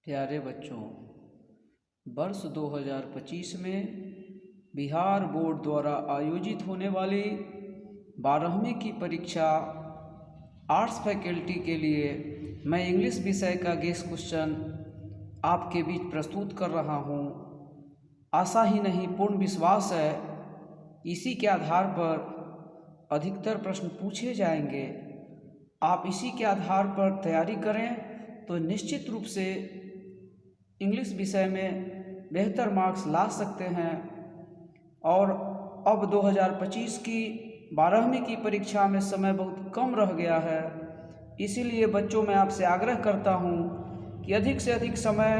प्यारे बच्चों, वर्ष 2025 में बिहार बोर्ड द्वारा आयोजित होने वाली 12वीं की परीक्षा आर्ट्स फैकल्टी के लिए मैं इंग्लिश विषय का गेस क्वेश्चन आपके बीच प्रस्तुत कर रहा हूँ। आशा ही नहीं पूर्ण विश्वास है इसी के आधार पर अधिकतर प्रश्न पूछे जाएंगे। आप इसी के आधार पर तैयारी करें तो निश्चित रूप से इंग्लिश विषय में बेहतर मार्क्स ला सकते हैं। और अब 2025 की 12वीं की परीक्षा में समय बहुत कम रह गया है, इसीलिए बच्चों मैं आपसे आग्रह करता हूं कि अधिक से अधिक समय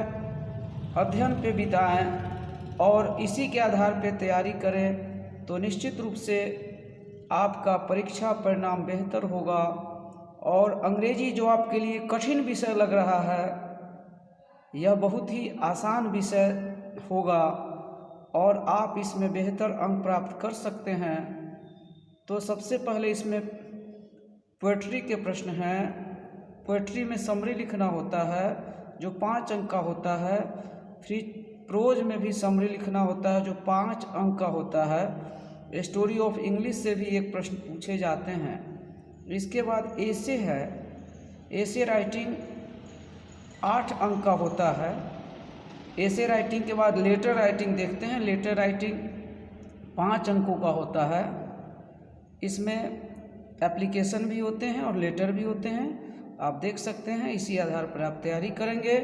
अध्ययन पे बिताएं और इसी के आधार पे तैयारी करें तो निश्चित रूप से आपका परीक्षा परिणाम बेहतर होगा। और अंग्रेजी जो आपके लिए कठिन विषय लग रहा है, यह बहुत ही आसान विषय होगा और आप इसमें बेहतर अंक प्राप्त कर सकते हैं। तो सबसे पहले इसमें पोएट्री के प्रश्न हैं। पोएट्री में समरी लिखना होता है जो 5 अंक का होता है। फिर प्रोज में भी समरी लिखना होता है जो 5 अंक का होता है। स्टोरी ऑफ इंग्लिश से भी एक प्रश्न पूछे जाते हैं। इसके बाद एसे है। एसे राइटिंग 8 अंक का होता है। एसे राइटिंग के बाद लेटर राइटिंग देखते हैं। लेटर राइटिंग 5 अंकों का होता है। इसमें एप्लीकेशन भी होते हैं और लेटर भी होते हैं, आप देख सकते हैं। इसी आधार पर आप तैयारी करेंगे।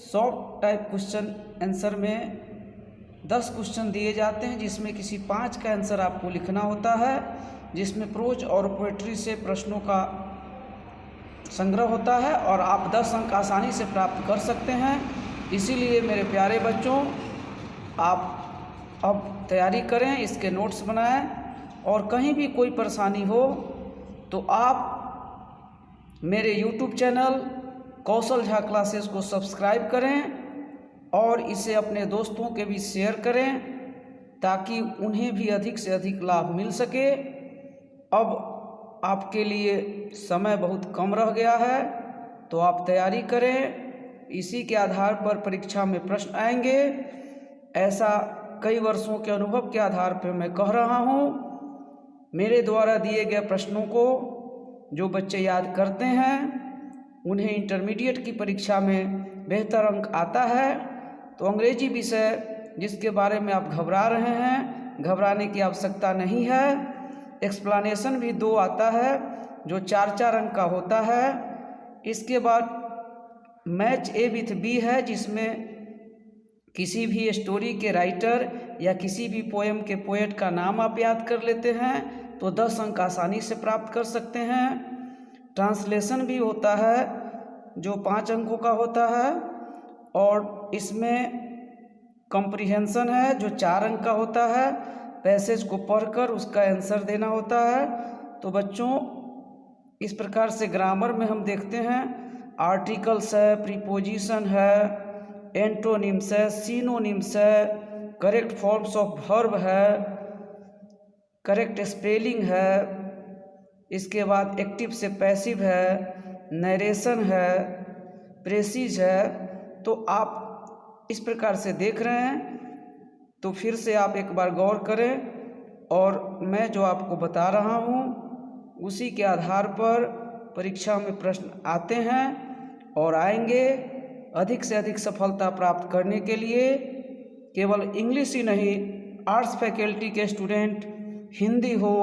शॉर्ट टाइप क्वेश्चन आंसर में 10 क्वेश्चन दिए जाते हैं जिसमें किसी 5 का आंसर आपको लिखना होता है, जिसमें प्रोज और पोएट्री से प्रश्नों का संग्रह होता है और आप 10 अंक आसानी से प्राप्त कर सकते हैं। इसीलिए मेरे प्यारे बच्चों, आप अब तैयारी करें, इसके नोट्स बनाएं और कहीं भी कोई परेशानी हो तो आप मेरे YouTube चैनल कौशल झा क्लासेस को सब्सक्राइब करें और इसे अपने दोस्तों के भी शेयर करें ताकि उन्हें भी अधिक से अधिक लाभ मिल सके। अब आपके लिए समय बहुत कम रह गया है तो आप तैयारी करें। इसी के आधार पर परीक्षा में प्रश्न आएंगे। ऐसा कई वर्षों के अनुभव के आधार पर मैं कह रहा हूँ। मेरे द्वारा दिए गए प्रश्नों को जो बच्चे याद करते हैं उन्हें इंटरमीडिएट की परीक्षा में बेहतर अंक आता है। तो अंग्रेजी विषय जिसके बारे में आप घबरा रहे हैं, घबराने की आवश्यकता नहीं है। एक्सप्लेनेशन भी 2 आता है जो 4-4 अंक का होता है। इसके बाद मैच ए विथ बी है जिसमें किसी भी स्टोरी के राइटर या किसी भी पोएम के पोएट का नाम आप याद कर लेते हैं तो 10 अंक आसानी से प्राप्त कर सकते हैं। ट्रांसलेशन भी होता है जो 5 अंकों का होता है और इसमें कॉम्प्रिहेंशन है जो 4 अंक का होता है। पैसेज को पढ़कर उसका आंसर देना होता है। तो बच्चों, इस प्रकार से ग्रामर में हम देखते हैं आर्टिकल्स है, प्रीपोजिशन है, एंटोनिम्स है, सिनोनिम्स है, करेक्ट फॉर्म्स ऑफ वर्ब है, करेक्ट स्पेलिंग है। इसके बाद एक्टिव से पैसिव है, नरेशन है, प्रेसिज है। तो आप इस प्रकार से देख रहे हैं तो फिर से आप एक बार गौर करें और मैं जो आपको बता रहा हूँ उसी के आधार पर परीक्षा में प्रश्न आते हैं और आएंगे। अधिक से अधिक सफलता प्राप्त करने के लिए केवल इंग्लिश ही नहीं, आर्ट्स फैकल्टी के स्टूडेंट हिंदी हो,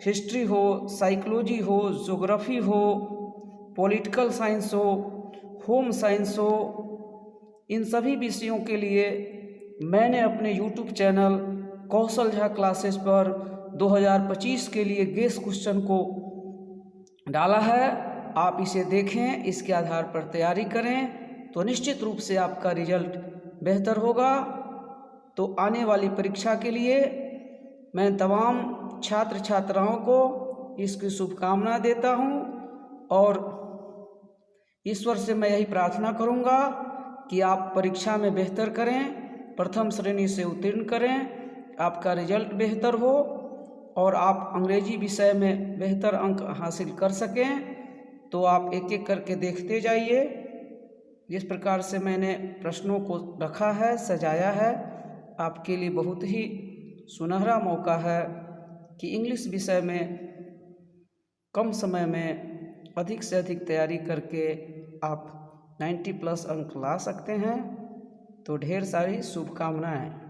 हिस्ट्री हो, साइकोलॉजी हो, ज्योग्राफी हो, पॉलिटिकल साइंस हो, होम साइंस हो, इन सभी विषयों के लिए मैंने अपने YouTube चैनल कौशल झा क्लासेस पर 2025 के लिए गेस क्वेश्चन को डाला है। आप इसे देखें, इसके आधार पर तैयारी करें तो निश्चित रूप से आपका रिजल्ट बेहतर होगा। तो आने वाली परीक्षा के लिए मैं तमाम छात्र छात्राओं को इसकी शुभकामना देता हूं और ईश्वर से मैं यही प्रार्थना करूंगा कि आप परीक्षा में बेहतर करें, प्रथम श्रेणी से उत्तीर्ण करें, आपका रिजल्ट बेहतर हो और आप अंग्रेजी विषय में बेहतर अंक हासिल कर सकें। तो आप एक एक करके देखते जाइए। जिस प्रकार से मैंने प्रश्नों को रखा है, सजाया है, आपके लिए बहुत ही सुनहरा मौका है कि इंग्लिश विषय में कम समय में अधिक से अधिक तैयारी करके आप 90+ अंक ला सकते हैं। तो ढेर सारी शुभकामनाएं।